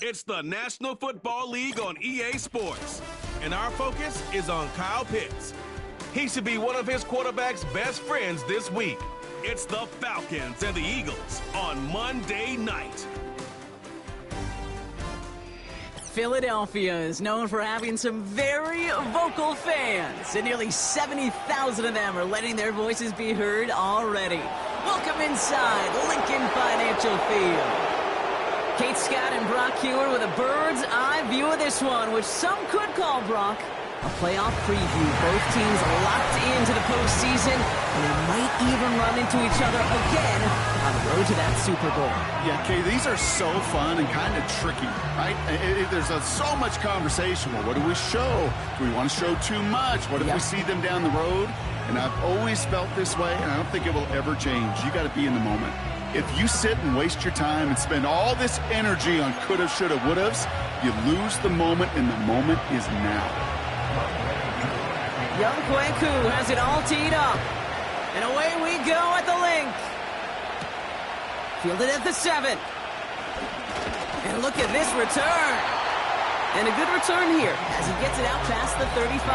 It's the National Football League on EA Sports, and our focus is on Kyle Pitts. He should be one of his quarterback's best friends this week. It's the Falcons and the Eagles on Monday night. Philadelphia is known for having some very vocal fans, and nearly 70,000 of them are letting their voices be heard already. Welcome inside Lincoln Financial Field. Kate Scott and Brock Hewer with a bird's eye view of this one, which some could call, Brock, a playoff preview. Both teams locked into the postseason, and they might even run into each other again on the road to that Super Bowl. Yeah, Kay, these are so fun and kind of tricky, right? There's so much conversation. Well, what do we show? Do we want to show too much? What if we see them down the road? And I've always felt this way, and I don't think it will ever change. You got to be in the moment. If you sit and waste your time and spend all this energy on coulda, shoulda, wouldas, you lose the moment, and the moment is now. Young Kweku has it all teed up. And away we go at the link. Fielded at the 7. And look at this return. And a good return here as he gets it out past the 35.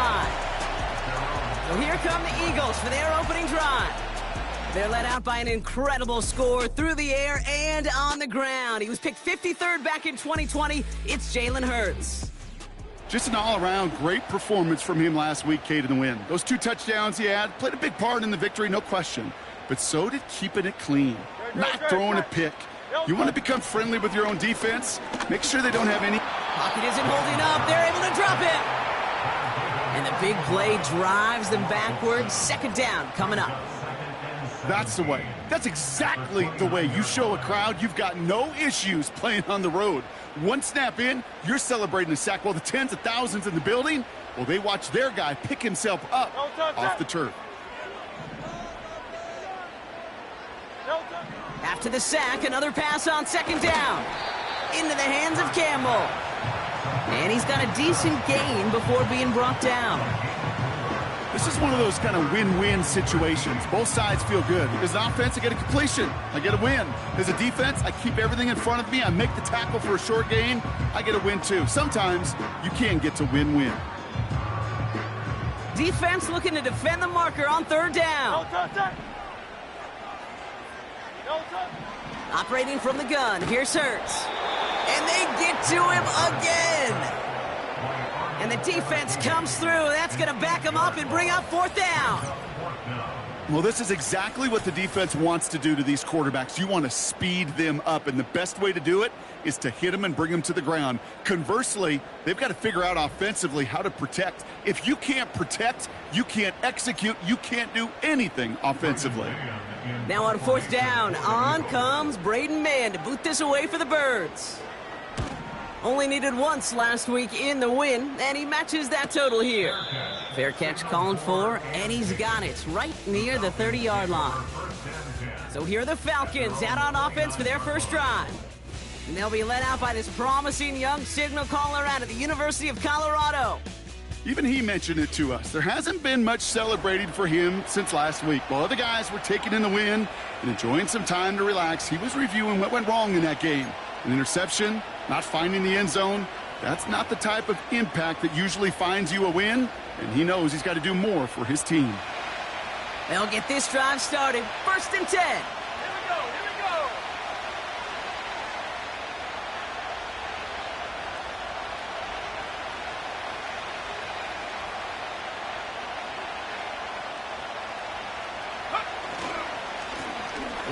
So here come the Eagles for their opening drive. They're led out by an incredible score through the air and on the ground. He was picked 53rd back in 2020. It's Jalen Hurts. Just an all-around great performance from him last week, Kate, in the win. Those 2 touchdowns he had played a big part in the victory, no question. But so did keeping it clean, not throwing a pick. You want to become friendly with your own defense? Make sure they don't have any. Pocket isn't holding up. They're able to drop it. And the big play drives them backwards. Second down coming up. That's the way. That's exactly the way you show a crowd you've got no issues playing on the road. One snap in, you're celebrating a sack. While the tens of thousands in the building, well, they watch their guy pick himself up off the turf. After the sack, another pass on second down. Into the hands of Campbell. And he's got a decent gain before being brought down. This is one of those kind of win-win situations. Both sides feel good. As an offense, I get a completion. I get a win. As a defense, I keep everything in front of me. I make the tackle for a short gain. I get a win, too. Sometimes you can get to win-win. Defense looking to defend the marker on third down. Operating from the gun. Here's Hurts. And they get to him again. And the defense comes through. That's going to back them up and bring up fourth down. Well, this is exactly what the defense wants to do to these quarterbacks. You want to speed them up, and the best way to do it is to hit them and bring them to the ground. Conversely, they've got to figure out offensively how to protect. If you can't protect, you can't execute, you can't do anything offensively. Now on fourth down, on comes Braden Mann to boot this away for the Birds. Only needed once last week in the win, and he matches that total here. Fair catch called for, and he's got it right near the 30-yard line. So here are the Falcons out on offense for their first drive. And they'll be led out by this promising young signal caller out of the University of Colorado. Even he mentioned it to us. There hasn't been much celebrating for him since last week. While other guys were taking in the win and enjoying some time to relax, he was reviewing what went wrong in that game. An interception, not finding the end zone, that's not the type of impact that usually finds you a win, and he knows he's got to do more for his team. They'll get this drive started. First and 10. Here we go, here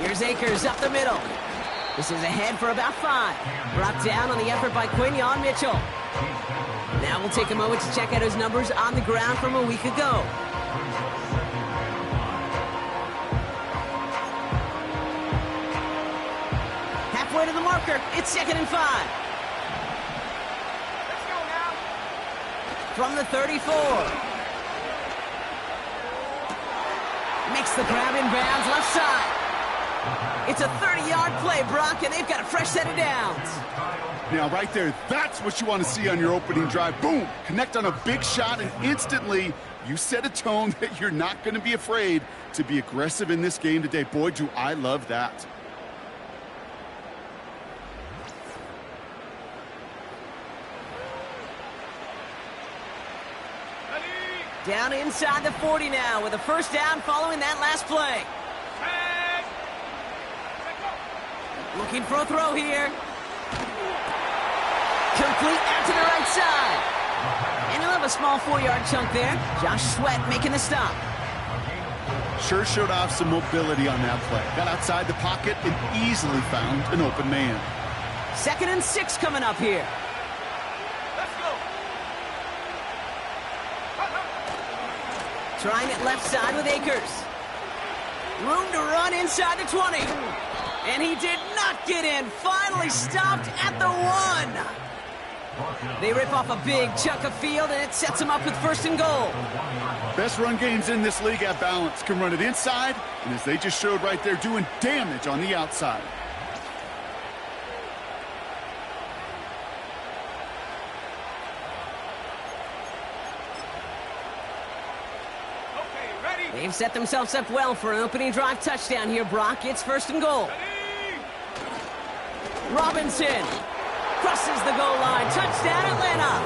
we go. Here's Akers up the middle. This is ahead for about 5. Brought down on the effort by Quinyon Mitchell. Now we'll take a moment to check out his numbers on the ground from a week ago. Halfway to the marker, it's 2nd and 5. Let's go now. From the 34. Makes the grab in bounds left side. It's a 30-yard play, Brock, and they've got a fresh set of downs. Now, right there, that's what you want to see on your opening drive. Boom! Connect on a big shot, and instantly you set a tone that you're not going to be afraid to be aggressive in this game today. Boy, do I love that. Down inside the 40 now with a first down following that last play. Looking for a throw here. Complete out to the right side. And he'll have a small 4-yard chunk there. Josh Sweat making the stop. Sure showed off some mobility on that play. Got outside the pocket and easily found an open man. 2nd and 6 coming up here. Let's go. Trying it left side with Akers. Room to run inside the 20. And he did not get in. Finally stopped at the 1. They rip off a big chunk of field, and it sets them up with 1st and goal. Best run games in this league at balance. Can run it inside, and as they just showed right there, doing damage on the outside. Okay, ready? They've set themselves up well for an opening drive touchdown here, Brock. It's 1st and goal. Ready? Robinson crosses the goal line. Touchdown, Atlanta.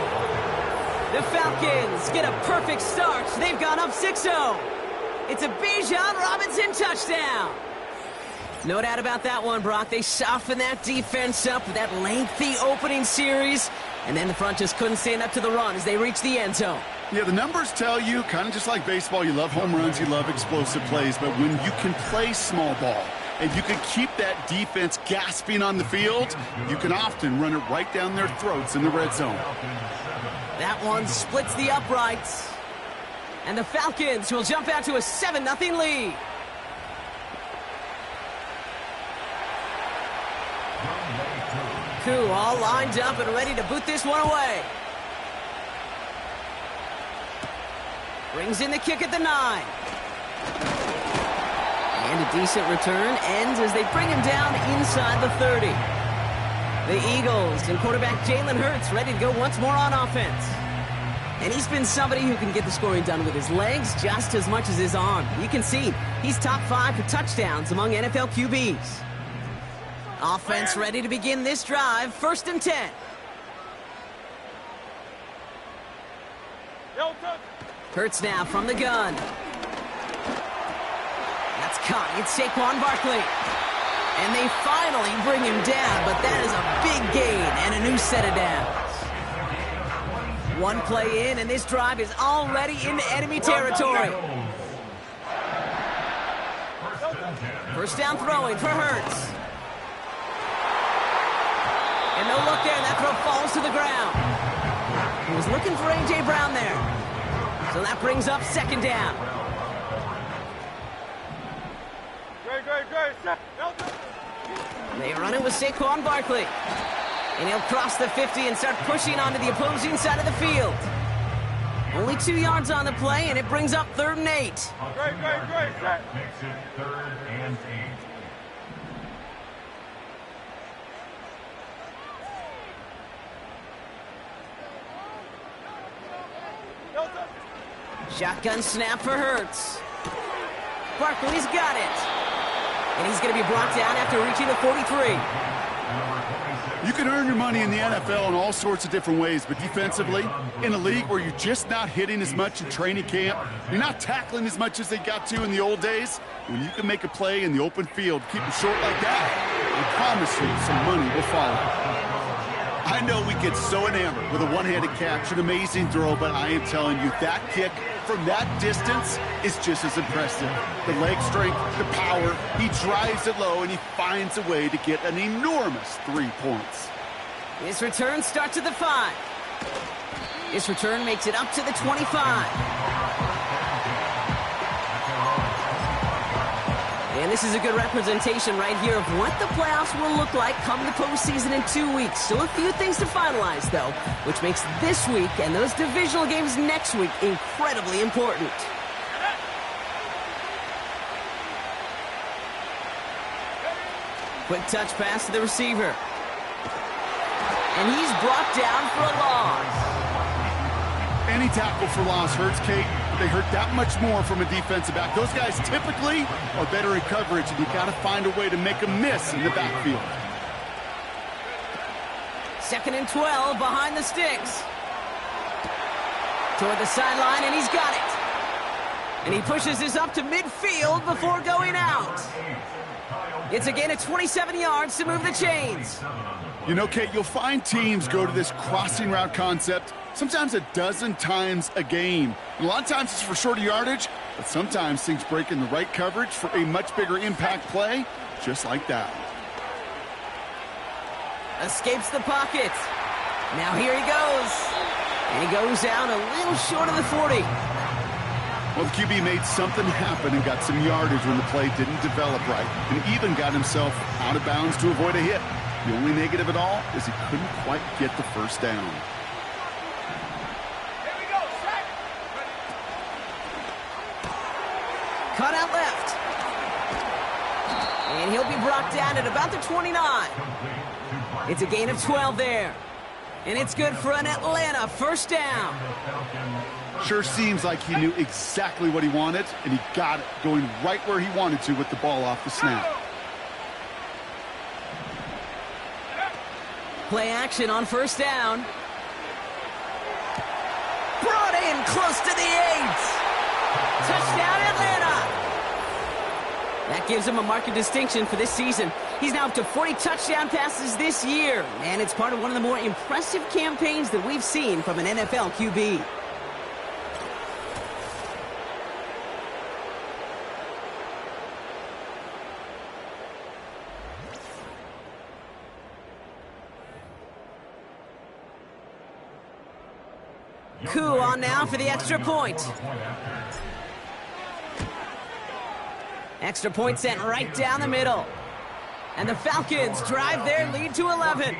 The Falcons get a perfect start. They've gone up 6-0. It's a Bijan Robinson touchdown. No doubt about that one, Brock. They softened that defense up with that lengthy opening series, and then the front just couldn't stand up to the run as they reached the end zone. Yeah, the numbers tell you, kind of just like baseball, you love home runs, you love explosive plays, but when you can play small ball and you can keep that defense gasping on the field, you can often run it right down their throats in the red zone. That one splits the uprights. And the Falcons will jump out to a 7-0 lead. Koo all lined up and ready to boot this one away. Brings in the kick at the 9. And a decent return ends as they bring him down inside the 30. The Eagles and quarterback Jalen Hurts ready to go once more on offense. And he's been somebody who can get the scoring done with his legs just as much as his arm. You can see he's top 5 for touchdowns among NFL QBs. Offense ready to begin this drive. 1st and 10. Hurts now from the gun. That's caught. It's Saquon Barkley. And they finally bring him down, but that is a big gain and a new set of downs. One play in, and this drive is already into enemy territory. 1st down throwing for Hurts. And no look there, and that throw falls to the ground. He was looking for A.J. Brown there. So that brings up 2nd down. Great. They run it with Saquon Barkley. And he'll cross the 50 and start pushing onto the opposing side of the field. Only 2 yards on the play, and it brings up 3rd and 8. Great. Makes it 3rd and 8. Shotgun snap for Hurts. Barkley's got it. And he's going to be brought down after reaching the 43. You can earn your money in the NFL in all sorts of different ways, but defensively, in a league where you're just not hitting as much in training camp, you're not tackling as much as they got to in the old days, when you can make a play in the open field, keep it short like that, I promise you some money will follow. I know we get so enamored with a one-handed catch, an amazing throw, but I am telling you, that kick from that distance is just as impressive. The leg strength, the power, he drives it low, and he finds a way to get an enormous 3 points. His return starts at the 5. His return makes it up to the 25. And this is a good representation right here of what the playoffs will look like come the postseason in 2 weeks. Still a few things to finalize, though, which makes this week and those divisional games next week incredibly important. Quick touch pass to the receiver. And he's brought down for a loss. Any tackle for loss hurts, Kate. They hurt that much more from a defensive back. Those guys typically are better in coverage, and you've got to find a way to make a miss in the backfield. 2nd and 12 behind the sticks. Toward the sideline, and he's got it. And he pushes this up to midfield before going out. It's a gain of 27 yards to move the chains. You know, Kate, you'll find teams go to this crossing route concept sometimes a dozen times a game. And a lot of times it's for shorter yardage, but sometimes things break in the right coverage for a much bigger impact play, just like that. Escapes the pocket. Now here he goes. And he goes out a little short of the 40. Well, the QB made something happen and got some yardage when the play didn't develop right, and even got himself out of bounds to avoid a hit. The only negative at all is he couldn't quite get the first down. Here we go, set. Cut out left. And he'll be brought down at about the 29. It's a gain of 12 there. And it's good for an Atlanta first down. Sure seems like he knew exactly what he wanted, and he got it, going right where he wanted to with the ball off the snap. Play action on first down. Brought in close to the 8. Touchdown, Atlanta. That gives him a mark of distinction for this season. He's now up to 40 touchdown passes this year, and it's part of one of the more impressive campaigns that we've seen from an NFL QB. Coup on now for the extra point. Extra point sent right down the middle. And the Falcons drive their lead to 11.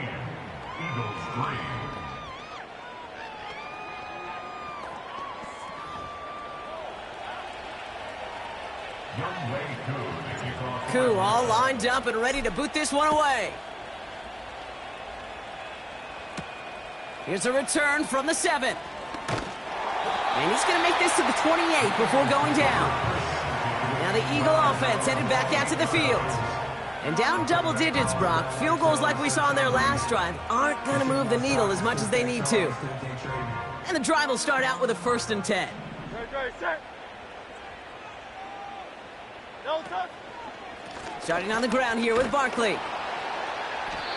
Coup all lined up and ready to boot this one away. Here's a return from the 7. And he's going to make this to the 28 before going down. Now the Eagle offense headed back out to the field. And down double digits, Brock. Field goals like we saw in their last drive aren't going to move the needle as much as they need to. And the drive will start out with a 1st and 10. Starting on the ground here with Barkley.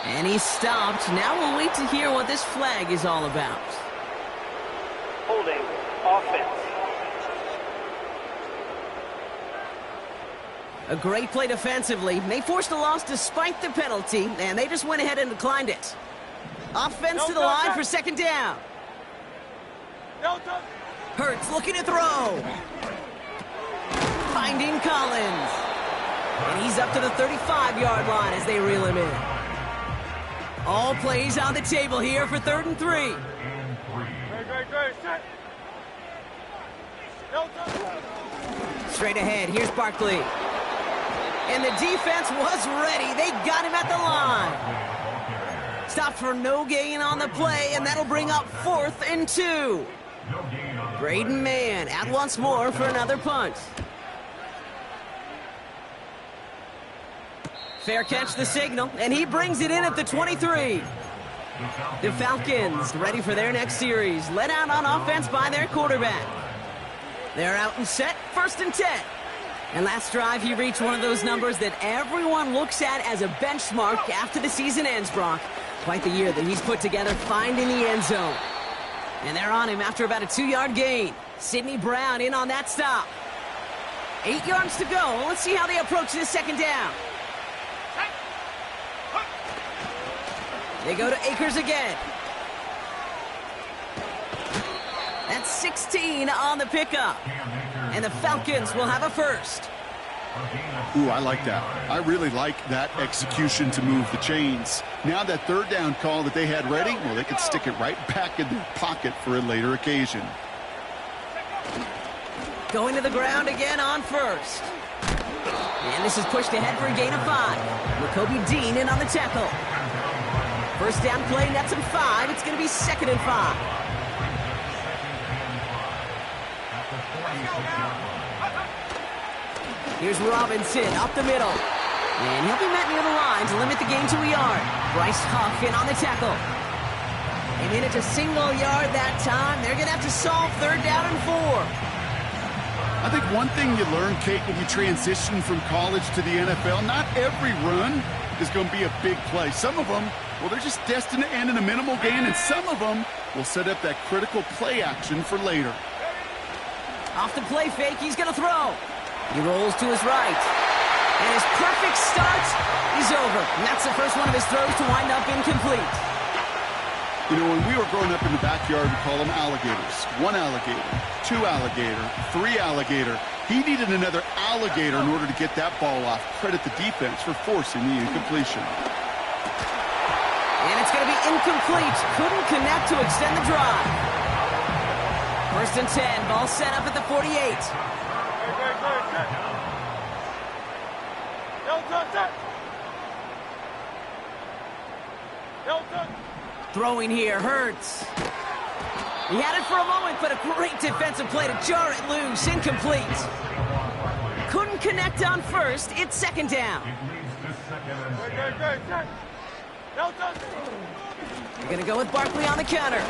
And he's stopped. Now we'll wait to hear what this flag is all about. Holding offense. A great play defensively. They forced a loss despite the penalty, and they just went ahead and declined it. Offense to the line for 2nd down. Hurts looking to throw. Finding Collins. And he's up to the 35-yard line as they reel him in. All plays on the table here for 3rd and 3. Straight ahead, here's Barkley. And the defense was ready. They got him at the line. Stopped for no gain on the play, and that'll bring up 4th and 2. Braden Mann out once more for another punt. Fair catch the signal, and he brings it in at the 23. The Falcons ready for their next series, led out on offense by their quarterback. They're out and set, 1st and 10. And last drive, he reached one of those numbers that everyone looks at as a benchmark after the season ends, Brock. Quite the year that he's put together, finding the end zone. And they're on him after about a 2-yard gain. Sidney Brown in on that stop. 8 yards to go. Let's see how they approach this 2nd down. They go to Akers again. That's 16 on the pickup. And the Falcons will have a 1st. Ooh, I like that. I really like that execution to move the chains. Now that 3rd down call that they had ready, well, they could stick it right back in their pocket for a later occasion. Going to the ground again on 1st. And this is pushed ahead for a gain of 5. Jacoby Dean in on the tackle. 1st down play, nets him 5. It's going to be 2nd and 5. Here's Robinson up the middle. And he'll be met near the line to limit the gain to a yard. Bryce Huff in on the tackle. And in at a single yard that time. They're going to have to solve 3rd down and 4. I think one thing you learn, Kate, when you transition from college to the NFL, not every run is going to be a big play. Some of them, well, they're just destined to end in a minimal gain, and some of them will set up that critical play action for later. Off the play fake, he's going to throw. He rolls to his right. And his perfect start is over. And that's the first one of his throws to wind up incomplete. You know, when we were growing up in the backyard, we call them alligators. 1 alligator, 2 alligator, 3 alligator. He needed another alligator in order to get that ball off. Credit the defense for forcing the incompletion. And it's going to be incomplete. Couldn't connect to extend the drive. First and 10. Ball set up at the 48. Throwing here hurts. He had it for a moment, but a great defensive play to jar it loose. Incomplete. Couldn't connect on first. It's second down. You're going to go with Barkley on the counter.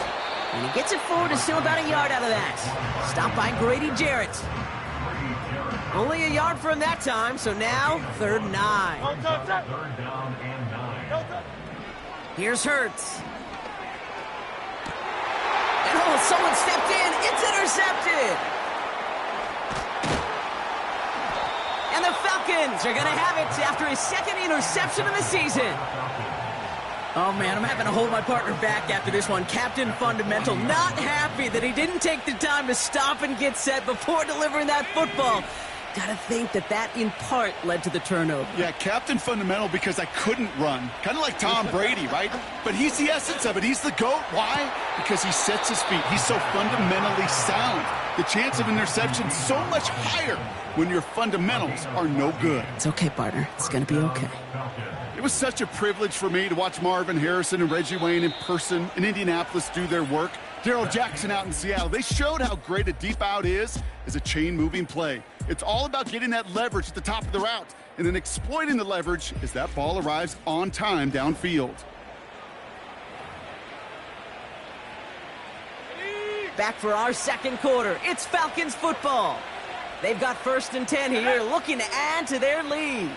And he gets it forward to still about a yard out of that. Stopped by Grady Jarrett. Only a yard for him that time, so now 3rd and 9. Here's Hurts. And oh, someone stepped in. It's intercepted. And the Falcons are going to have it after his 2nd interception of the season. Oh, man, I'm having to hold my partner back after this one. Captain Fundamental not happy that he didn't take the time to stop and get set before delivering that football. Gotta think that in part led to the turnover. Yeah, Captain Fundamental because I couldn't run. Kind of like Tom Brady, right? But he's the essence of it. He's the GOAT. Why? Because he sets his feet. He's so fundamentally sound. The chance of interception so much higher when your fundamentals are no good. It's okay, partner. It's gonna be okay. It was such a privilege for me to watch Marvin Harrison and Reggie Wayne in person in Indianapolis do their work. Darrell Jackson out in Seattle. They showed how great a deep out is as a chain-moving play. It's all about getting that leverage at the top of the route and then exploiting the leverage as that ball arrives on time downfield. Back for our second quarter. It's Falcons football. They've got 1st and 10 here, looking to add to their lead.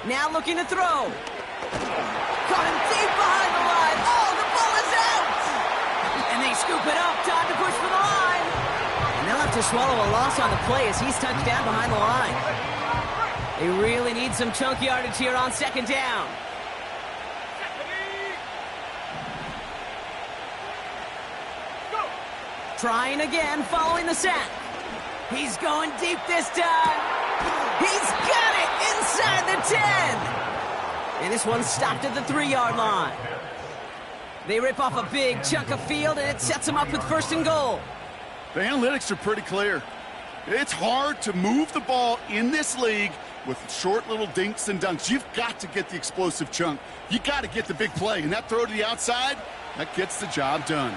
Now looking to throw. Caught him deep behind the line. Oh, the ball is out! And they scoop it up. Time to push for the line. And they'll have to swallow a loss on the play as he's touched down behind the line. They really need some chunk yardage here on 2nd down. Trying again, following the sack. He's going deep this time. He's got it inside the 10. And this one's stopped at the 3-yard line. They rip off a big chunk of field, and it sets them up with 1st and goal. The analytics are pretty clear. It's hard to move the ball in this league with short little dinks and dunks. You've got to get the explosive chunk. You got to get the big play, and that throw to the outside, that gets the job done.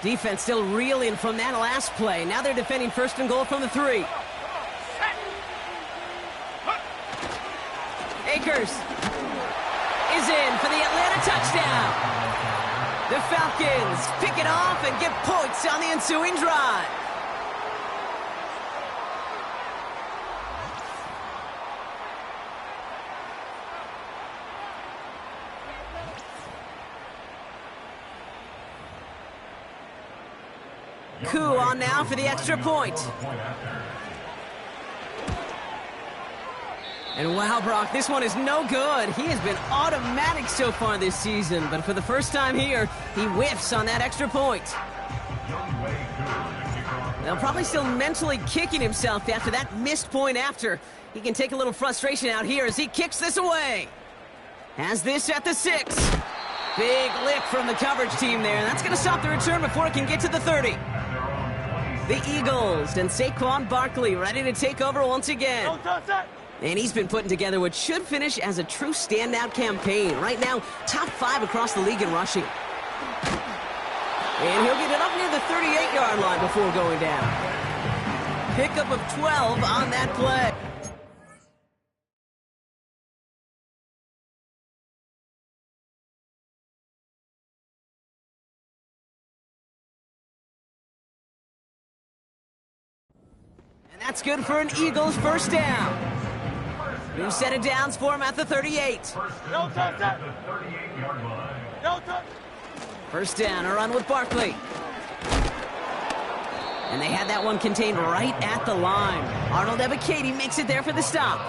Defense still reeling from that last play. Now they're defending 1st and goal from the 3. Akers is in for the Atlanta touchdown. The Falcons pick it off and get points on the ensuing drive. Coup on now for the extra point. And wow, Brock, this one is no good. He has been automatic so far this season, but for the first time here, he whiffs on that extra point. Now, probably still mentally kicking himself after that missed point after. He can take a little frustration out here as he kicks this away. Has this at the 6. Big lick from the coverage team there. That's going to stop the return before it can get to the 30. The Eagles and Saquon Barkley ready to take over once again. And he's been putting together what should finish as a true standout campaign. Right now, top 5 across the league in rushing. And he'll get it up near the 38-yard line before going down. Pickup of 12 on that play. And that's good for an Eagles first down. New set of downs for him at the 38. No touchdown. The 38-yard line. No touch. First down, a run with Barkley. And they had that one contained right at the line. Arnold Ebiketie makes it there for the stop.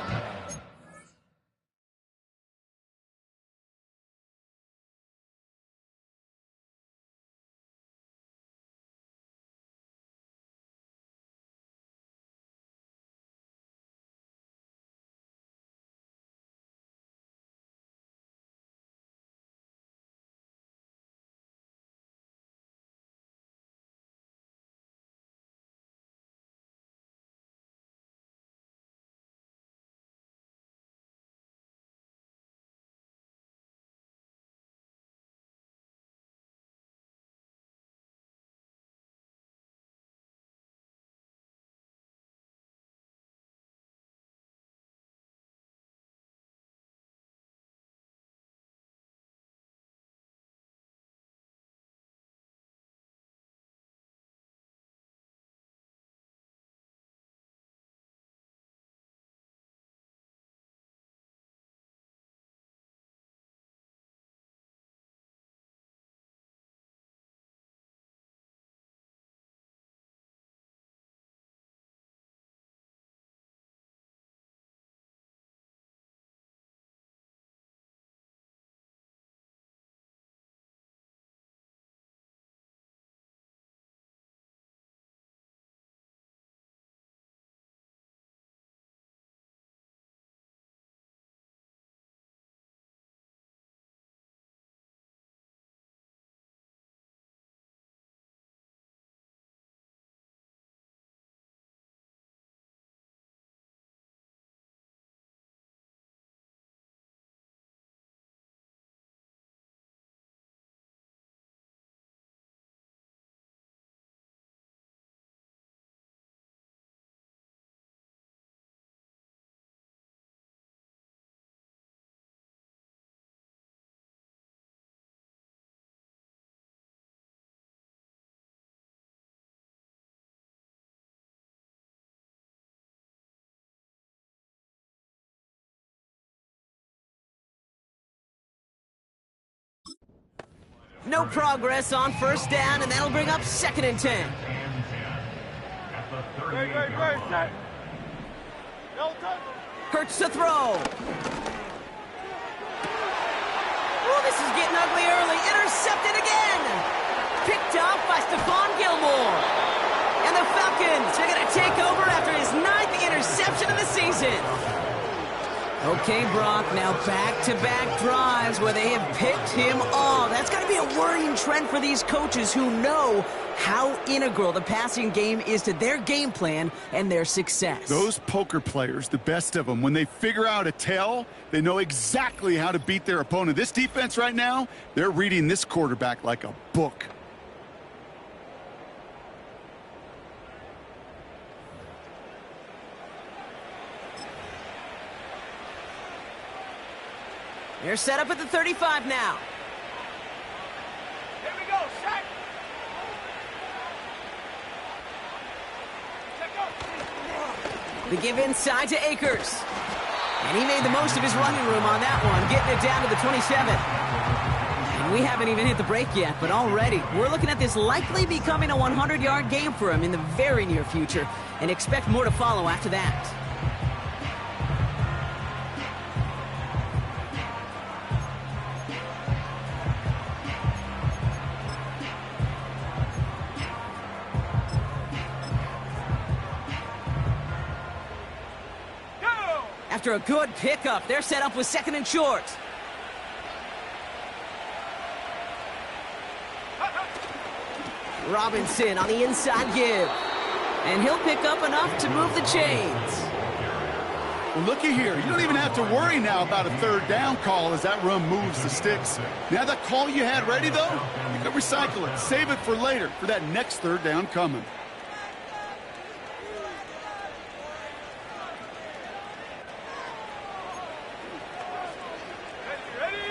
No progress on first down, and that'll bring up 2nd and 10. At the Great. 38-yard line. No touch. Hurts to throw. Oh, this is getting ugly early. Intercepted again. Picked off by Stephon Gilmore. And the Falcons are going to take over after his 9th interception of the season. Okay, Brock, now back-to-back drives where they have picked him off. That's got to be a worrying trend for these coaches who know how integral the passing game is to their game plan and their success. Those poker players, the best of them, when they figure out a tell, they know exactly how to beat their opponent. This defense right now, they're reading this quarterback like a book. They're set up at the 35 now. Here we go. Sack. The give inside to Akers. And he made the most of his running room on that one, getting it down to the 27. And we haven't even hit the break yet, but already we're looking at this likely becoming a 100-yard game for him in the very near future, and expect more to follow after that. After a good pickup, they're set up with 2nd and short. Robinson on the inside give. And he'll pick up enough to move the chains. Well, looky here. You don't even have to worry now about a third down call as that run moves the sticks. Now that call you had ready, though, you can recycle it. Save it for later for that next third down coming.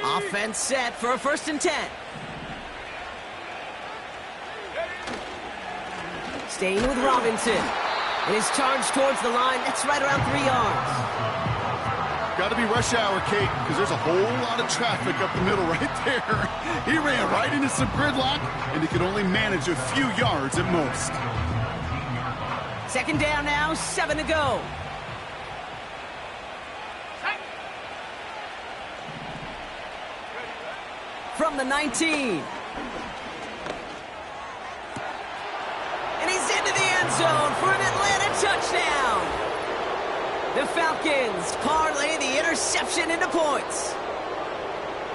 Offense set for a 1st and 10. Staying with Robinson. It is charged towards the line. That's right around 3 yards. Got to be rush hour, Kate, because there's a whole lot of traffic up the middle right there. He ran right into some gridlock, and he could only manage a few yards at most. 2nd down now, 7 to go. From the 19. And he's into the end zone for an Atlanta touchdown. The Falcons parlay the interception into points.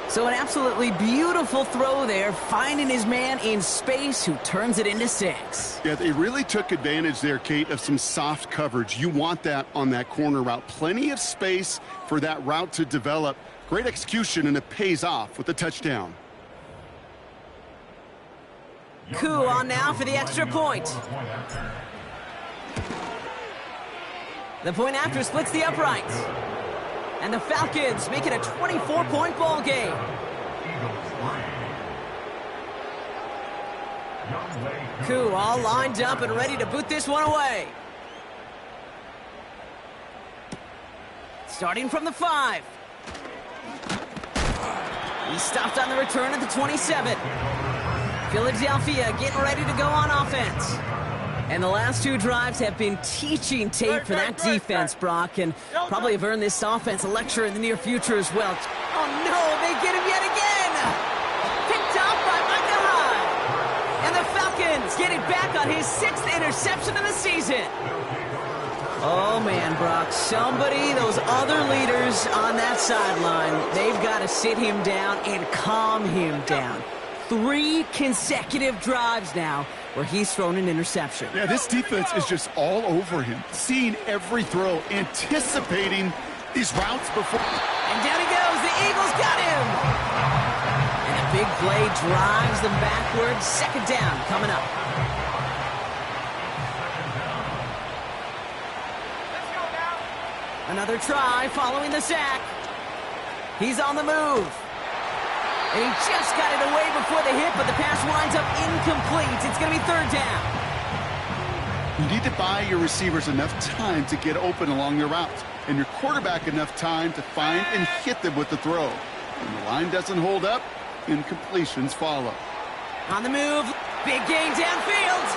So an absolutely beautiful throw there, finding his man in space who turns it into 6. Yeah, they really took advantage there, Kate, of some soft coverage. You want that on that corner route. Plenty of space for that route to develop. Great execution, and it pays off with the touchdown. Koo on now for the extra point. The point after splits the uprights. And the Falcons make it a 24-point ball game. Koo all lined up and ready to boot this one away. Starting from the 5. He stopped on the return at the 27. Philadelphia getting ready to go on offense. And the last 2 drives have been teaching tape for that defense, Brock, and probably have earned this offense a lecture in the near future as well. Oh, no, they get him yet again. Picked up by Micah Hyde. And the Falcons get it back on his 6th interception of the season. Oh, man, Brock, somebody, those other leaders on that sideline, they've got to sit him down and calm him down. 3 consecutive drives now where he's thrown an interception. Yeah, this defense is just all over him, seeing every throw, anticipating these routes before. And down he goes. The Eagles got him. And a big play drives them backwards. 2nd down coming up. Another try following the sack. He's on the move. And he just got it away before the hit, but the pass winds up incomplete. It's going to be 3rd down. You need to buy your receivers enough time to get open along their route, and your quarterback enough time to find and hit them with the throw. When the line doesn't hold up, incompletions follow. On the move, big gain downfield.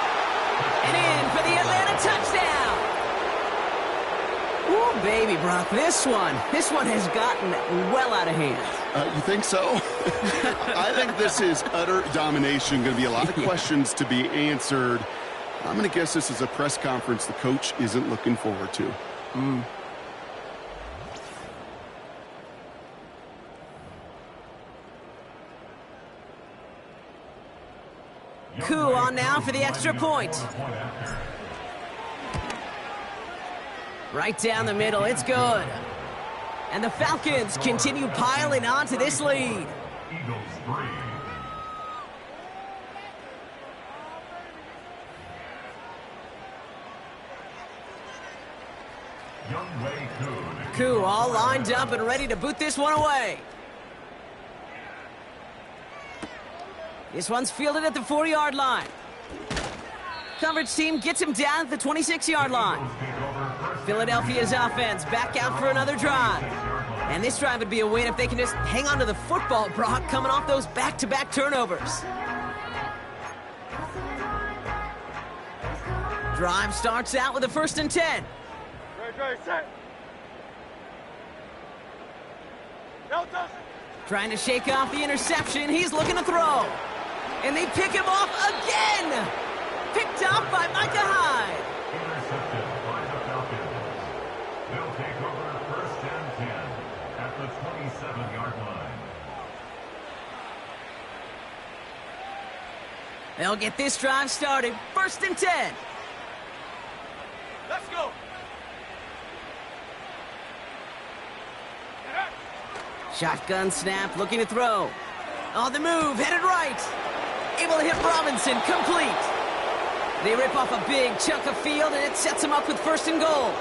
And in for the Atlanta touchdown. Ooh, baby, Brock, this one has gotten well out of hand. You think so? I think this is utter domination. Going to be a lot of questions to be answered. I'm going to guess this is a press conference the coach isn't looking forward to. Koo on now for the extra point. Right down the middle, it's good. And the Falcons continue piling on to this lead. Koo all lined up and ready to boot this one away. This one's fielded at the 4-yard line. Coverage team gets him down at the 26-yard line. Philadelphia's offense back out for another drive. And this drive would be a win if they can just hang on to the football, Brock, coming off those back-to-back turnovers. Drive starts out with a 1st and 10. Set. Trying to shake off the interception. He's looking to throw. And they pick him off again. Picked up by Micah Hyde. Intercepted by the Falcons. They'll take over 1st and 10 at the 27-yard line. They'll get this drive started. 1st and 10. Let's go. Shotgun snap, looking to throw. On the move, headed right. Able to hit Robinson, complete. They rip off a big chunk of field, and it sets him up with 1st and goal.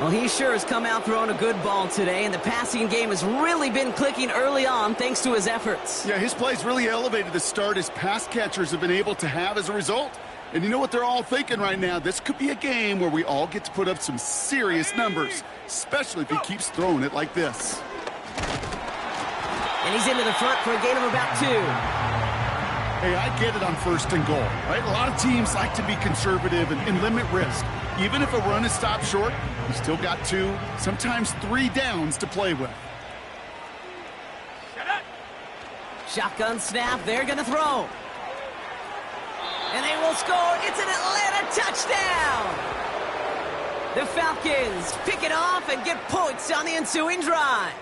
Well, he sure has come out throwing a good ball today, and the passing game has really been clicking early on thanks to his efforts. Yeah, his plays really elevated the start his pass catchers have been able to have as a result. And you know what they're all thinking right now? This could be a game where we all get to put up some serious numbers, especially if he keeps throwing it like this. And he's into the front for a gain of about 2. Hey, I get it on 1st and goal, right? A lot of teams like to be conservative and limit risk. Even if a run is stopped short, you still got 2, sometimes 3 downs to play with. Shotgun snap, they're going to throw. And they will score. It's an Atlanta touchdown. The Falcons pick it off and get points on the ensuing drive.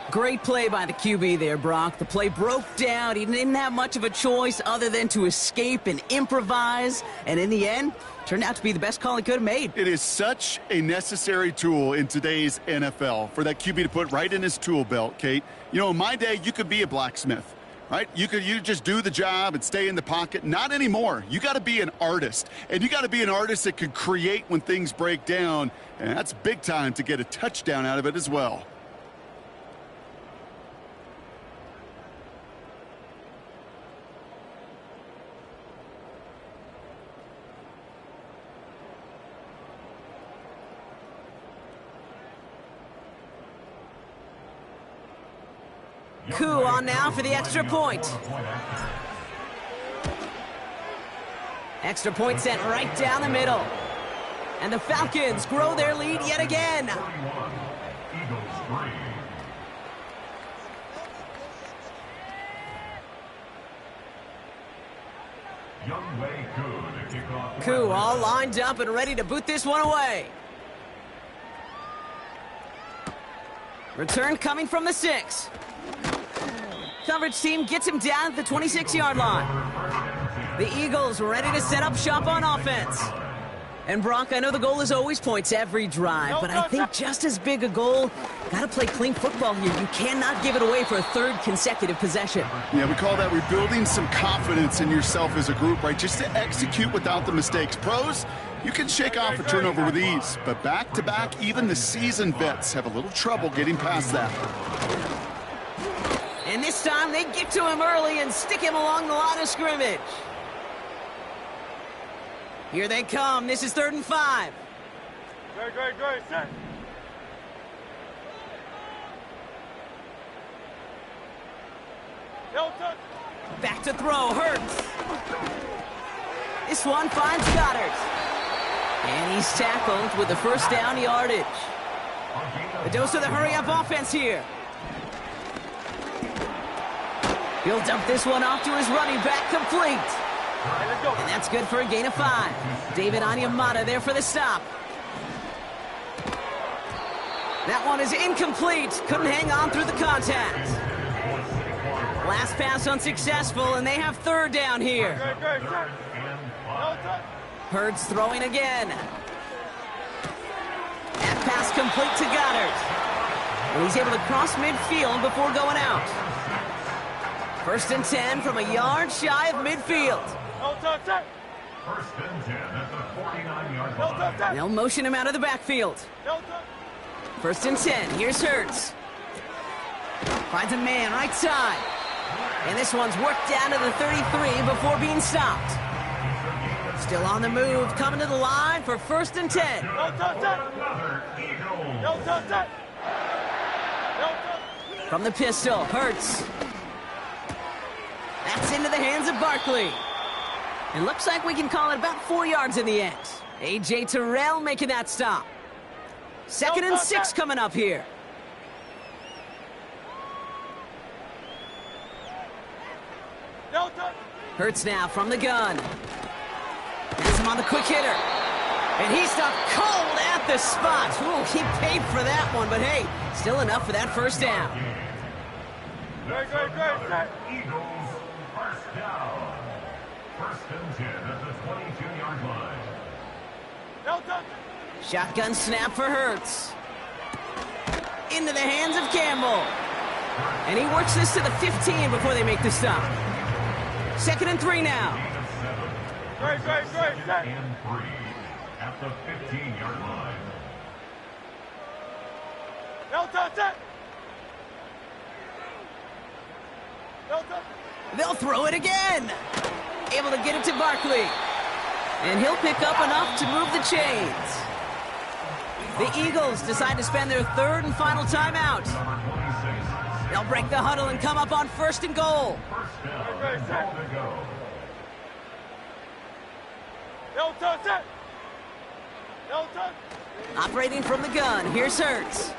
Great play by the QB there, Brock. The play broke down. He didn't have much of a choice other than to escape and improvise. And in the end, turned out to be the best call he could have made. It is such a necessary tool in today's NFL for that QB to put right in his tool belt, Kate. You know, in my day, you could be a blacksmith, right? You just do the job and stay in the pocket. Not anymore. You got to be an artist. And you got to be an artist that can create when things break down. And that's big time to get a touchdown out of it as well. Koo on now for the extra point. Extra point sent right down the middle. And the Falcons grow their lead yet again. Koo all lined up and ready to boot this one away. Return coming from the 6. Coverage team gets him down at the 26-yard line. The Eagles ready to set up shop on offense. And Brock, I know the goal is always points every drive, but I think just as big a goal, got to play clean football here. You cannot give it away for a 3rd consecutive possession. Yeah, we call that rebuilding some confidence in yourself as a group, right? Just to execute without the mistakes. Pros, you can shake off a turnover with ease, but back-to-back, even the seasoned vets have a little trouble getting past that. And this time they get to him early and stick him along the line of scrimmage. Here they come. This is 3rd and 5. Great, set. Back to throw, Hurts. This one finds Goddard. And he's tackled with the 1st down yardage. A dose of the hurry-up offense here. He'll dump this one off to his running back, complete. And that's good for a gain of 5. David Onyemata there for the stop. That one is incomplete. Couldn't hang on through the contact. Last pass unsuccessful, and they have 3rd down here. Hurts throwing again. That pass complete to Goddard. And he's able to cross midfield before going out. 1st and 10 from a yard shy of midfield. 1st and 10 at the 49-yard line. They'll motion him out of the backfield. 1st and 10. Here's Hurts. Finds a man right side. And this one's worked down to the 33 before being stopped. Still on the move, coming to the line for 1st and 10. From the pistol, Hurts. That's into the hands of Barkley. And looks like we can call it about 4 yards in the end. A.J. Terrell making that stop. 2nd and 6 coming up here. Hurts now from the gun. Has him on the quick hitter. And he stopped cold at the spot. Ooh, he paid for that one, but hey, still enough for that 1st down. Great. Eagles, 1st down. 1st and 10 at the 22-yard line. Shotgun snap for Hurts. In into the hands of Campbell. And he works this to the 15 before they make the stop. 2nd and 3 now. Great, great, great. Set. And 3 at the 15-yard line. Delta, set. Delta. They'll throw it again. Able to get it to Barkley. And he'll pick up enough to move the chains. The Eagles decide to spend their 3rd and final timeout. They'll break the huddle and come up on 1st and goal. Great, set. Delta, set. Delta. Operating from the gun, here's Hurts.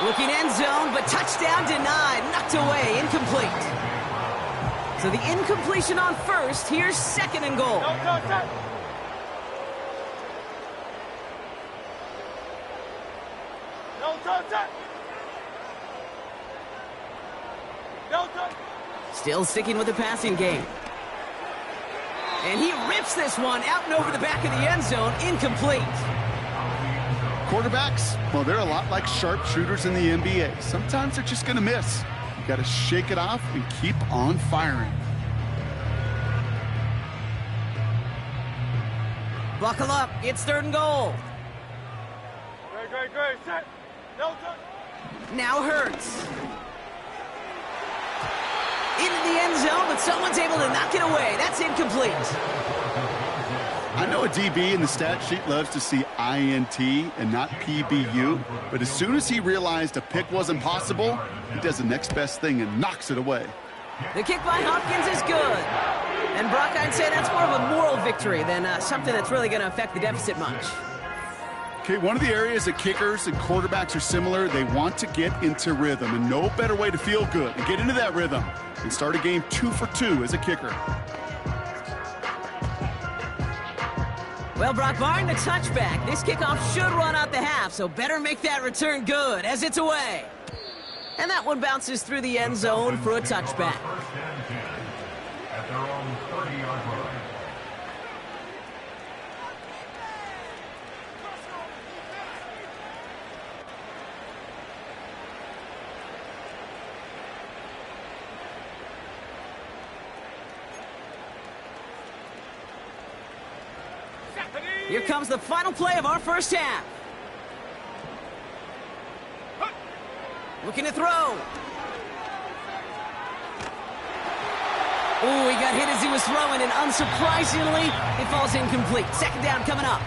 Looking end zone, but touchdown denied, knocked away, incomplete. So the incompletion on 1st, here's 2nd and goal. Delta, set. Delta, set. Delta. Still sticking with the passing game. And he rips this one out and over the back of the end zone, incomplete. Quarterbacks, well, they're a lot like sharpshooters in the NBA. Sometimes they're just going to miss. You got to shake it off and keep on firing. Buckle up, it's 3rd and goal. Great, great, great. Set. Delta. Now Hurts. Into the end zone, but someone's able to knock it away. That's incomplete. I know a DB in the stat sheet loves to see INT and not PBU, but as soon as he realized a pick wasn't possible, he does the next best thing and knocks it away. The kick by Hopkins is good. And Brock, I'd say that's more of a moral victory than something that's really going to affect the deficit much. Okay, one of the areas that kickers and quarterbacks are similar, they want to get into rhythm, and no better way to feel good and get into that rhythm and start a game 2 for 2 as a kicker. Well, Brock, barring the touchback, this kickoff should run out the half, so better make that return good as it's away. And that one bounces through the end zone for a touchback. At their own 30-yard line. Here comes the final play of our first half. Looking to throw. Oh, he got hit as he was throwing, and unsurprisingly, it falls incomplete. 2nd down coming up.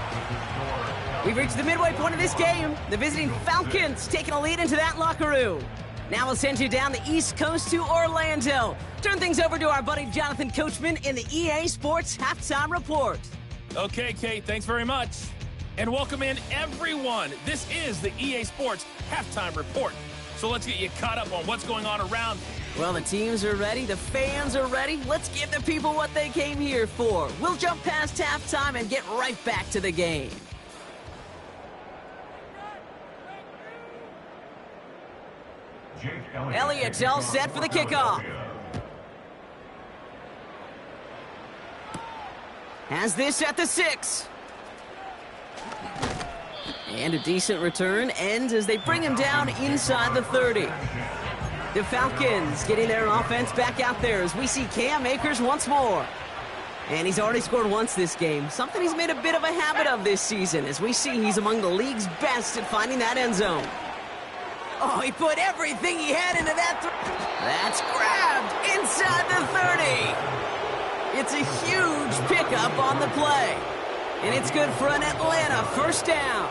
We've reached the midway point of this game. The visiting Falcons taking a lead into that locker room. Now we'll send you down the East Coast to Orlando. Turn things over to our buddy Jonathan Coachman in the EA Sports Halftime Report. Okay, Kate, thanks very much. And welcome in, everyone. This is the EA Sports Halftime Report. So let's get you caught up on what's going on around. Well, the teams are ready, the fans are ready. Let's give the people what they came here for. We'll jump past halftime and get right back to the game. Elliott's all set for the kickoff. Has this at the 6. And a decent return ends as they bring him down inside the 30. The Falcons getting their offense back out there as we see Cam Akers once more. And he's already scored once this game, something he's made a bit of a habit of this season, as we see he's among the league's best at finding that end zone. Oh, he put everything he had into that. That's grabbed inside the 30. It's a huge pickup on the play. And it's good for an Atlanta first down.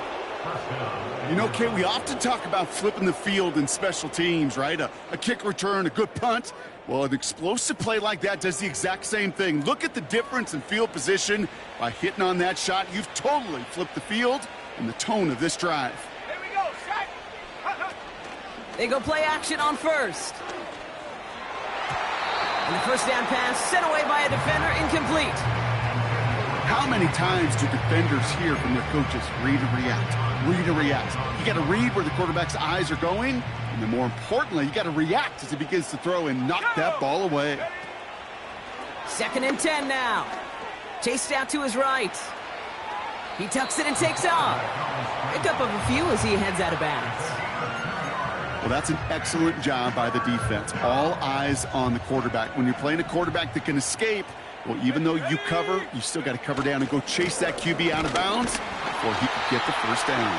You know, Kate, we often talk about flipping the field in special teams, right? A kick return, a good punt. Well, an explosive play like that does the exact same thing. Look at the difference in field position. By hitting on that shot, you've totally flipped the field and the tone of this drive. Here we go. Set. They go play action on 1st. And the first down pass sent away by a defender, incomplete. How many times do defenders hear from their coaches, read and react, read and react? You got to read where the quarterback's eyes are going, and then more importantly, you got to react as he begins to throw and knock that ball away. 2nd and 10 now. Chased out to his right. He tucks it and takes off. Pick up of a few as he heads out of bounds. Well, that's an excellent job by the defense. All eyes on the quarterback. When you're playing a quarterback that can escape, well, even though you cover, you still got to cover down and go chase that QB out of bounds before he can get the first down.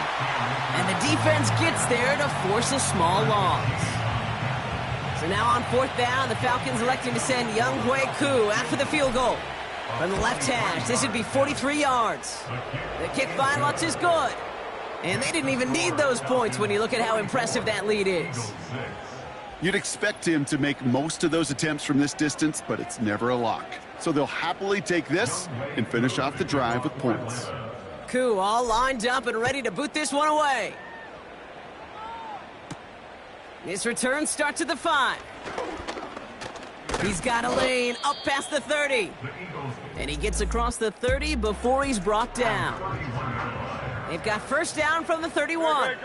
And the defense gets there to force a small loss. So now on 4th down, the Falcons electing to send Younghoe Koo after the field goal. From the left hash, this would be 43 yards. The kick by Lutz is good. And they didn't even need those points when you look at how impressive that lead is. You'd expect him to make most of those attempts from this distance, but it's never a lock. So they'll happily take this and finish off the drive with points. Koo all lined up and ready to boot this one away. This return starts at the 5. He's got a lane up past the 30. And he gets across the 30 before he's brought down. They've got first down from the 31.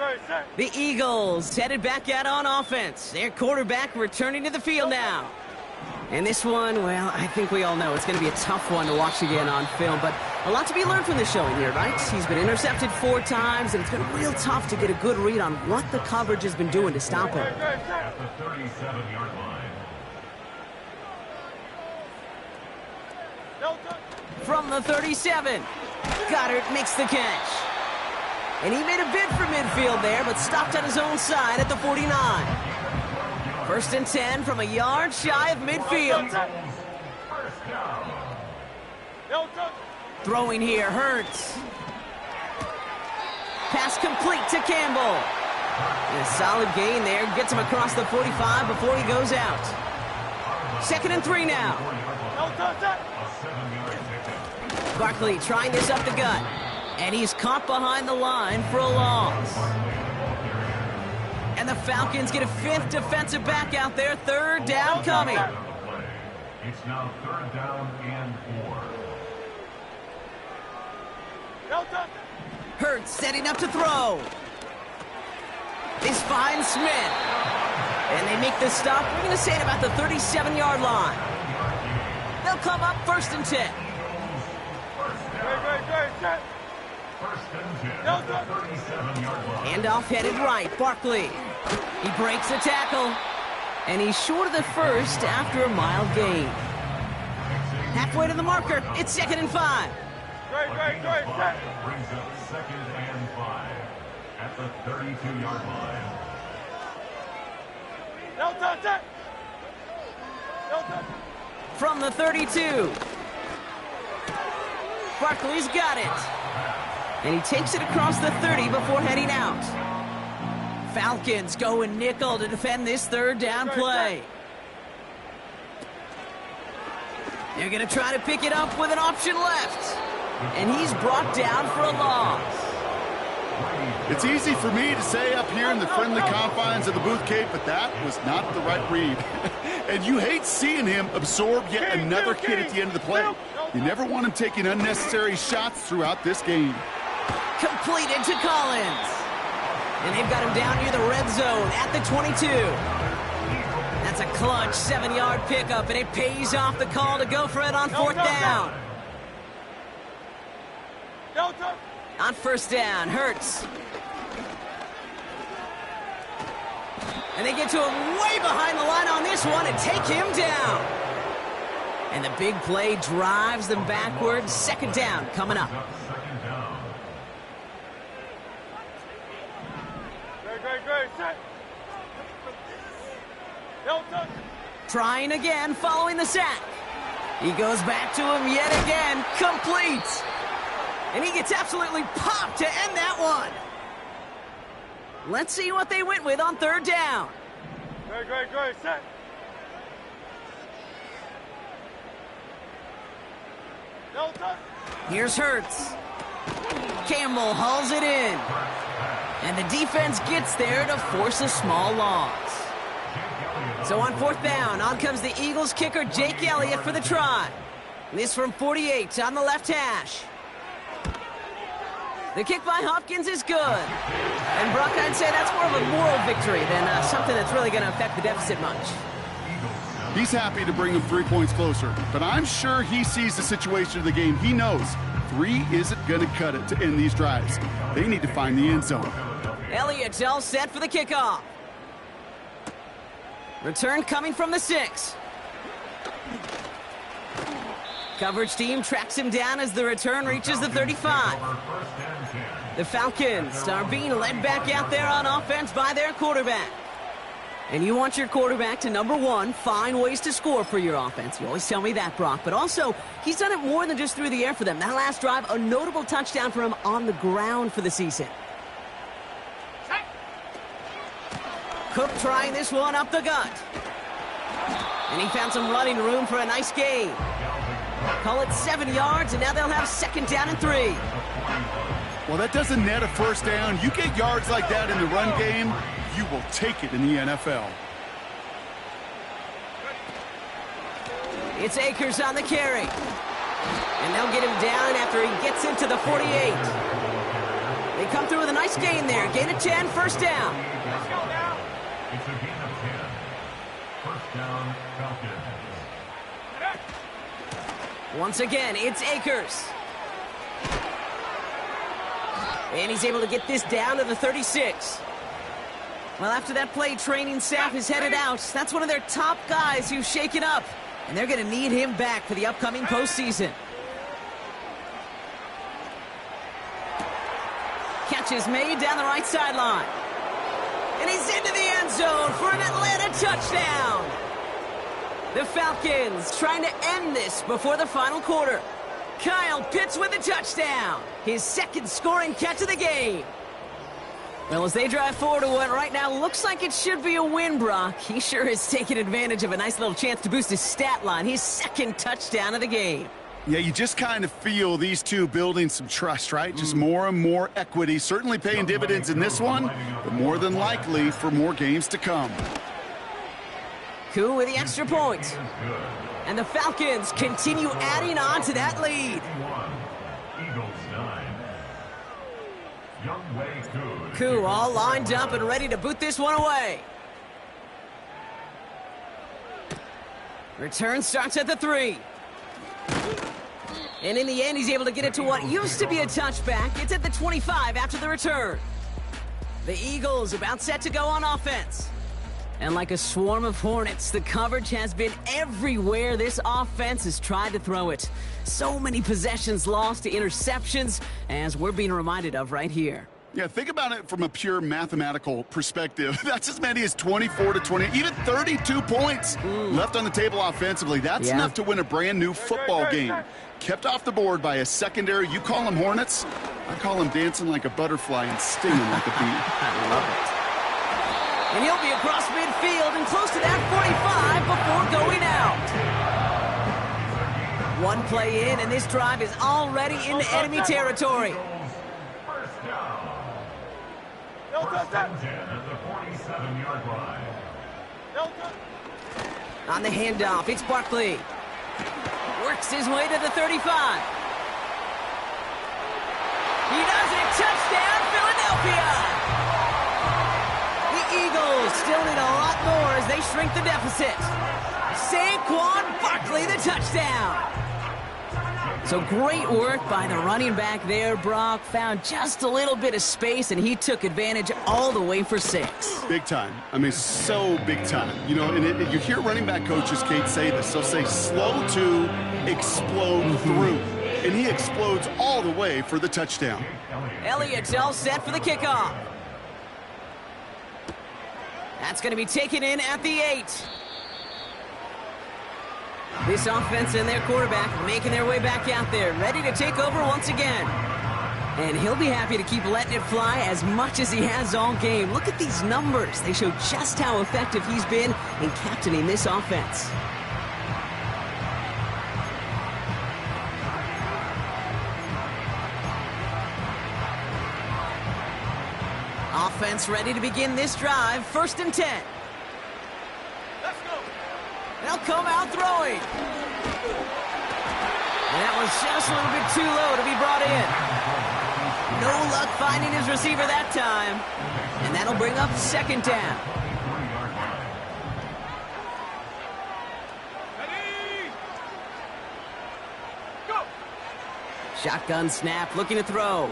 The Eagles headed back out on offense. Their quarterback returning to the field now. And this one, well, I think we all know it's going to be a tough one to watch again on film, but a lot to be learned from the showing here, right? He's been intercepted 4 times, and it's been real tough to get a good read on what the coverage has been doing to stop him. At the 37-yard line. From the 37, Goddard makes the catch. And he made a bid for midfield there, but stopped on his own side at the 49. 1st and 10 from a yard shy of midfield. Throwing here, Hurts. Pass complete to Campbell. And a solid gain there, gets him across the 45 before he goes out. 2nd and 3 now. Barkley trying this up the gut. And he's caught behind the line for a loss. And the Falcons get a 5th defensive back out there. 3rd down coming. It's now 3rd down and 4. Hurts setting up to throw. This finds Smith. And they make the stop. We're going to say at about the 37-yard line. They'll come up 1st and 10. Handoff headed right. Barkley. He breaks the tackle. And he's short of the first after a mild gain. Halfway to the marker. It's 2nd and 5. Brings up 2nd and 5 at the 32-yard line. From the 32. Barkley's got it. And he takes it across the 30 before heading out. Falcons going nickel to defend this 3rd down play. They're going to try to pick it up with an option left. And he's brought down for a loss. It's easy for me to say up here in the friendly confines of the Booth Cave, but that was not the right read. And you hate seeing him absorb yet another hit at the end of the play. You never want him taking unnecessary shots throughout this game. Completed to Collins. And they've got him down near the red zone at the 22. That's a clutch 7-yard pickup, and it pays off the call to go for it on 4th down. On 1st down, Hurts. And they get to him way behind the line on this one and take him down. And the big play drives them backwards. 2nd down coming up. Trying again following the sack. He goes back to him yet again. Complete. And he gets absolutely popped to end that one. Let's see what they went with on 3rd down. Great, set. Here's Hurts. Campbell hauls it in. And the defense gets there to force a small loss. So on 4th down, on comes the Eagles kicker, Jake Elliott, for the try. This from 48 on the left hash. The kick by Hopkins is good. And Brock, I'd say that's more of a moral victory than something that's really going to affect the deficit much. He's happy to bring him 3 points closer, but I'm sure he sees the situation of the game. He knows Three isn't going to cut it to end these drives. They need to find the end zone. Elliott's all set for the kickoff. Return coming from the 6. Coverage team tracks him down as the return reaches the 35. The Falcons are being led back out there on offense by their quarterback. And you want your quarterback to, number one, find ways to score for your offense. You always tell me that, Brock. But also, he's done it more than just through the air for them. That last drive, a notable touchdown for him on the ground for the season. Cook trying this one up the gut. And he found some running room for a nice gain. Call it 7 yards, and now they'll have second down and 3. Well, that doesn't net a first down. You get yards like that in the run game, you will take it in the NFL. It's Akers on the carry. And they'll get him down after he gets into the 48. They come through with a nice gain there. Gain of 10, first down. It's a gain of 10. First down, Falcons. Once again, it's Akers. And he's able to get this down to the 36. Well, after that play, training staff is headed out. That's one of their top guys who's shaken up. And they're going to need him back for the upcoming postseason. Catch is made down the right sideline. And he's into the end zone for an Atlanta touchdown. The Falcons trying to end this before the final quarter. Kyle Pitts with a touchdown. His second scoring catch of the game. Well, as they drive forward to what right now looks like it should be a win, Brock, he sure has taken advantage of a nice little chance to boost his stat line. His second touchdown of the game. Yeah, you just kind of feel these two building some trust, right? Just more and more equity. Certainly paying dividends in this one, but more than likely for more games to come. Koo with the extra point. And the Falcons continue adding on to that lead. Koo all lined up and ready to boot this one away. Return starts at the 3. And in the end, he's able to get it to what used to be a touchback. It's at the 25 after the return. The Eagles about set to go on offense. And like a swarm of hornets, the coverage has been everywhere this offense has tried to throw it. So many possessions lost to interceptions, as we're being reminded of right here. Yeah, think about it from a pure mathematical perspective. That's as many as 24 to 20, even 32 points left on the table offensively. That's enough to win a brand new football game. Kept off the board by a secondary. You call them hornets, I call them dancing like a butterfly and stinging like a bee. I love it. And he'll be across midfield and close to that 45 before going out. One play in, and this drive is already into enemy territory. On the handoff, it's Barkley. Works his way to the 35. He does it. Touchdown, Philadelphia! The Eagles still need a lot more as they shrink the deficit. Saquon Barkley, the touchdown. So great work by the running back there, Brock. Found just a little bit of space, and he took advantage all the way for 6. Big time. I mean, so big time. You know, and you hear running back coaches, Kate, say this. They'll say slow to explode through. And he explodes all the way for the touchdown. Elliott's all set for the kickoff. That's going to be taken in at the 8. This offense and their quarterback making their way back out there, ready to take over once again. And he'll be happy to keep letting it fly as much as he has all game. Look at these numbers. They show just how effective he's been in captaining this offense. Offense ready to begin this drive. 1st and 10. Let's go. They'll come out throwing. And that was just a little bit too low to be brought in. No luck finding his receiver that time. And that'll bring up 2nd down. Shotgun snap, looking to throw.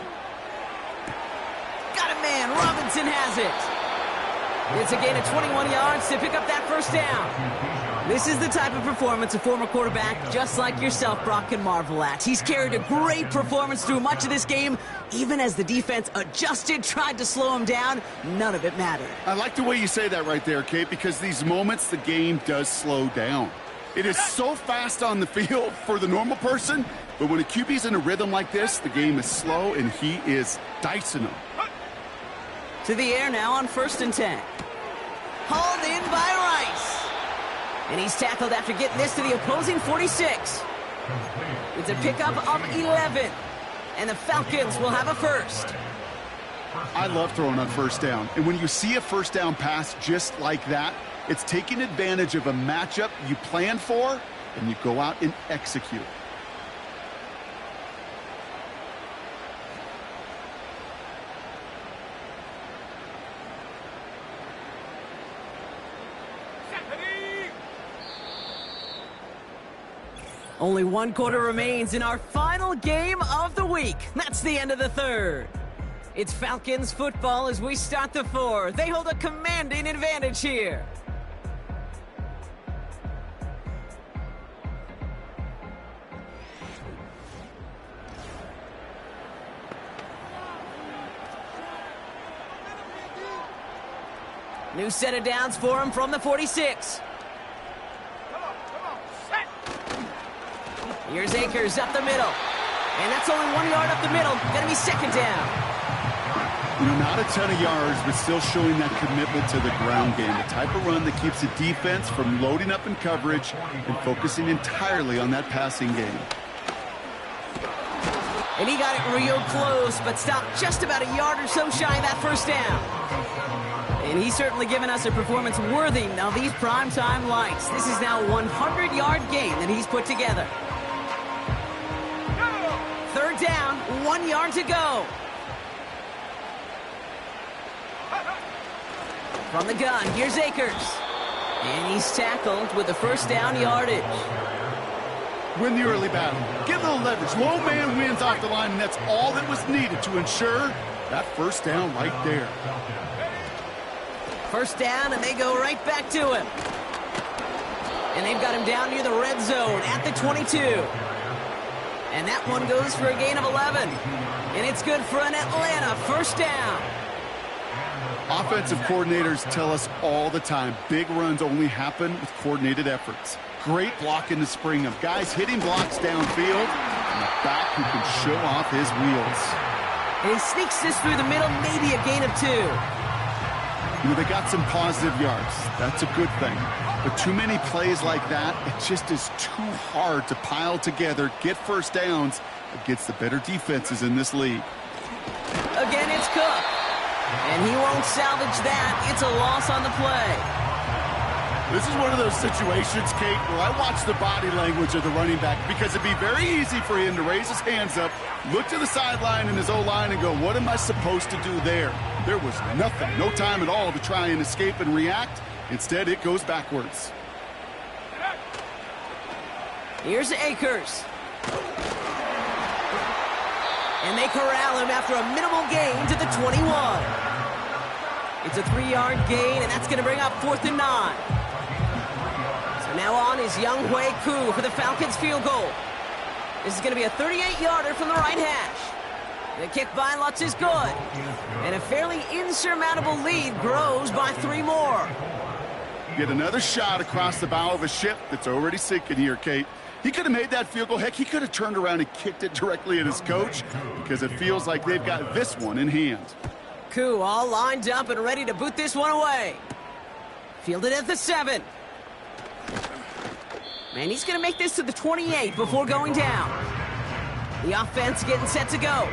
Got a man, Robinson has it. It's a gain of 21 yards to pick up that first down. This is the type of performance a former quarterback just like yourself, Brock, can marvel at. He's carried a great performance through much of this game. Even as the defense adjusted, tried to slow him down, none of it mattered. I like the way you say that right there, Kate, because these moments the game does slow down. It is so fast on the field for the normal person, but when a QB's in a rhythm like this, the game is slow and he is dicing them. To the air now on 1st and 10. Hauled in by Rice. And he's tackled after getting this to the opposing 46. It's a pickup of 11. And the Falcons will have a first. I love throwing on first down. And when you see a first down pass just like that, it's taking advantage of a matchup you plan for, and you go out and execute. Only one quarter remains in our final game of the week. That's the end of the third. It's Falcons football as we start the fourth. They hold a commanding advantage here. New set of downs for him from the 46. Here's Akers up the middle. And that's only 1 yard up the middle. Gonna be second down. You know, not a ton of yards, but still showing that commitment to the ground game. The type of run that keeps the defense from loading up in coverage and focusing entirely on that passing game. And he got it real close, but stopped just about a yard or so shy of that first down. And he's certainly given us a performance worthy of these primetime lights. This is now a 100-yard game that he's put together. Third down, 1 yard to go. From the gun, here's Akers. And he's tackled with the first down yardage. Win the early battle. Get a little leverage. Low man wins off the line, and that's all that was needed to ensure that first down right there. First down, and they go right back to him. And they've got him down near the red zone at the 22. And that one goes for a gain of 11. And it's good for an Atlanta first down. Offensive coordinators tell us all the time, big runs only happen with coordinated efforts. Great block in the spring of guys hitting blocks downfield, and a back who can show off his wheels. And he sneaks this through the middle, maybe a gain of 2. You know, they got some positive yards. That's a good thing. But too many plays like that, it just is too hard to pile together, get first downs against the better defenses in this league. Again, it's Cook. And he won't salvage that. It's a loss on the play. This is one of those situations, Kate, where I watch the body language of the running back because it'd be very easy for him to raise his hands up, look to the sideline in his O-line and go, what am I supposed to do there? There was nothing, no time at all to try and escape and react. Instead, it goes backwards. Here's Akers. And they corral him after a minimal gain to the 21. It's a 3-yard gain, and that's going to bring up 4th and 9. So now on is Younghoe Koo for the Falcons field goal. This is going to be a 38-yarder from the right hash. The kick by Lutz is good. And a fairly insurmountable lead grows by 3 more. Get another shot across the bow of a ship that's already sinking here, Kate. He could have made that field goal. Heck, he could have turned around and kicked it directly at his coach because it feels like they've got this one in hand. Koo all lined up and ready to boot this one away. Fielded at the 7. Man, he's going to make this to the 28 before going down. The offense getting set to go.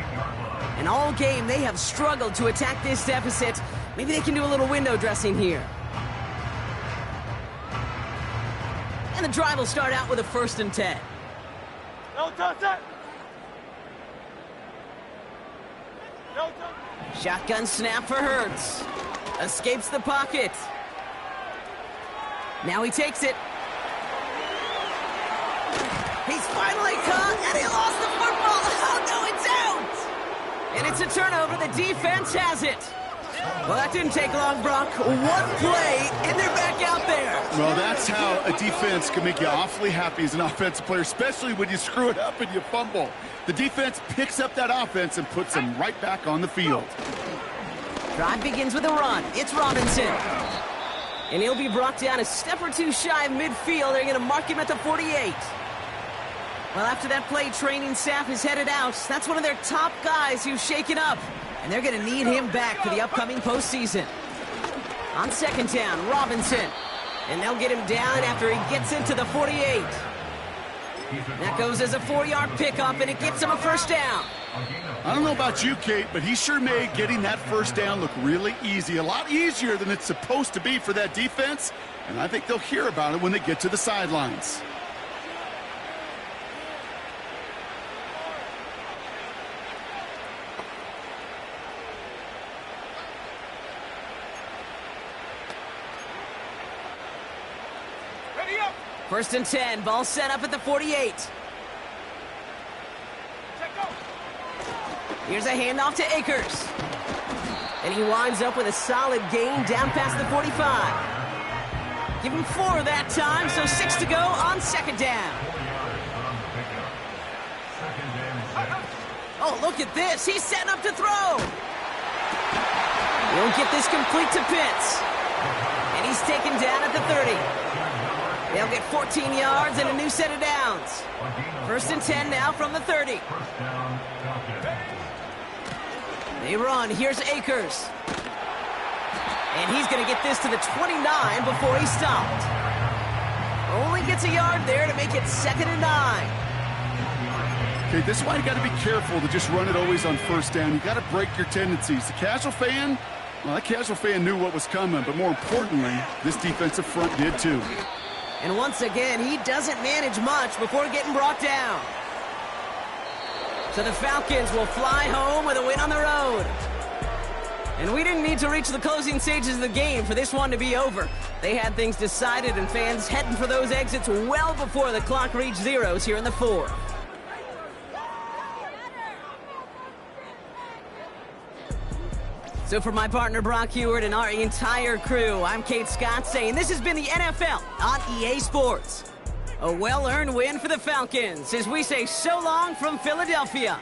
And all game, they have struggled to attack this deficit. Maybe they can do a little window dressing here. And the drive will start out with a 1st and 10. No touch that. No touch. Shotgun snap for Hurts. Escapes the pocket. Now he takes it. He's finally caught, and he lost the football. Oh, no, And it's a turnover. The defense has it. Well, that didn't take long, Brock. One play, and they're back out there. Well, that's how a defense can make you awfully happy as an offensive player, especially when you screw it up and you fumble. The defense picks up that offense and puts them right back on the field. Drive begins with a run. It's Robinson. And he'll be brought down a step or two shy of midfield. They're going to mark him at the 48. Well, after that play, training staff is headed out. That's one of their top guys who's shaken up. And they're going to need him back for the upcoming postseason. On second down, Robinson. And they'll get him down after he gets into the 48. That goes as a 4-yard pickup, and it gets him a first down. I don't know about you, Kate, but he sure made getting that first down look really easy. A lot easier than it's supposed to be for that defense. And I think they'll hear about it when they get to the sidelines. First and 10, ball set up at the 48. Here's a handoff to Akers. And he winds up with a solid gain down past the 45. Give him 4 that time, so 6 to go on second down. Oh, look at this. He's setting up to throw. He'll get this complete to Pitts. And he's taken down at the 30. They'll get 14 yards and a new set of downs. First and 10 now from the 30. They run. Here's Akers. And he's going to get this to the 29 before he's stopped. Only gets a yard there to make it 2nd and 9. Okay, this is why you got to be careful to just run it always on first down. You got to break your tendencies. The casual fan, well, that casual fan knew what was coming, but more importantly, this defensive front did too. And once again, he doesn't manage much before getting brought down. So the Falcons will fly home with a win on the road. And we didn't need to reach the closing stages of the game for this one to be over. They had things decided and fans heading for those exits well before the clock reached zeros here in the 4th. So for my partner Brock Heward and our entire crew, I'm Kate Scott saying this has been the NFL on EA Sports. A well-earned win for the Falcons as we say so long from Philadelphia.